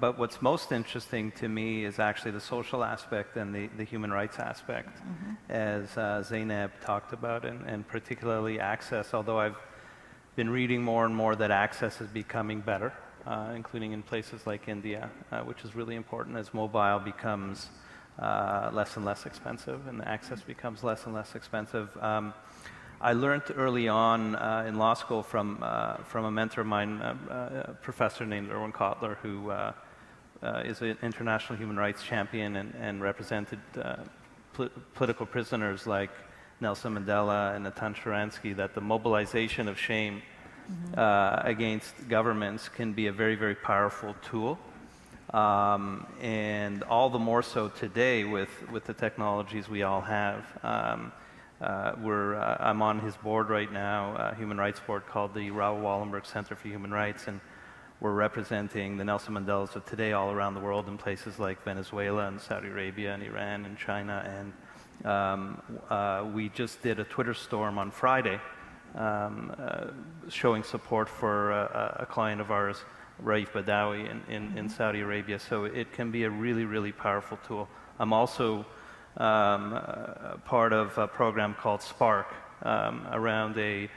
but what's most interesting to me is actually the social aspect and the human rights aspect, as Zeynep talked about, and particularly access, although I've been reading more and more that access is becoming better, including in places like India, which is really important as mobile becomes less and less expensive and the access becomes less and less expensive. I learned early on in law school from a mentor of mine, a professor named Irwin Cotler, who is an international human rights champion and represented political prisoners like Nelson Mandela and Natan Sharansky, that the mobilization of shame against governments can be a very, very powerful tool. And all the more so today with the technologies we all have. I'm on his board right now, a human rights board called the Raoul Wallenberg Center for Human Rights, and we're representing the Nelson Mandelas of today all around the world in places like Venezuela and Saudi Arabia and Iran and China. And we just did a Twitter storm on Friday showing support for a client of ours, Raif Badawi in Saudi Arabia. So it can be a really, really powerful tool. I'm also part of a program called Spark around a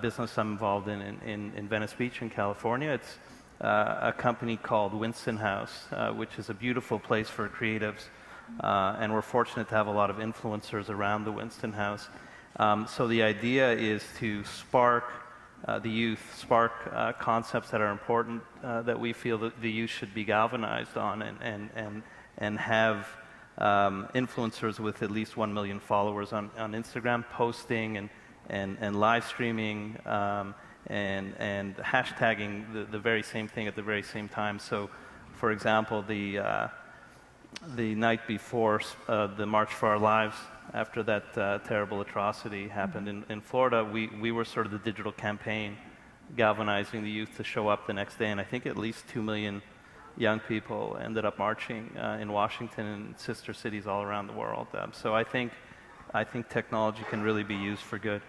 business I'm involved in Venice Beach in California. It's a company called Winston House, which is a beautiful place for creatives, and we're fortunate to have a lot of influencers around the Winston House. So the idea is to spark the youth, spark concepts that are important that we feel that the youth should be galvanized on, and have influencers with at least 1 million followers on Instagram posting and live streaming and hashtagging the very same thing at the very same time. So, for example, the night before the March for Our Lives, after that terrible atrocity happened in Florida, we were sort of the digital campaign galvanizing the youth to show up the next day, and I think at least 2 million young people ended up marching in Washington and sister cities all around the world. So I think technology can really be used for good.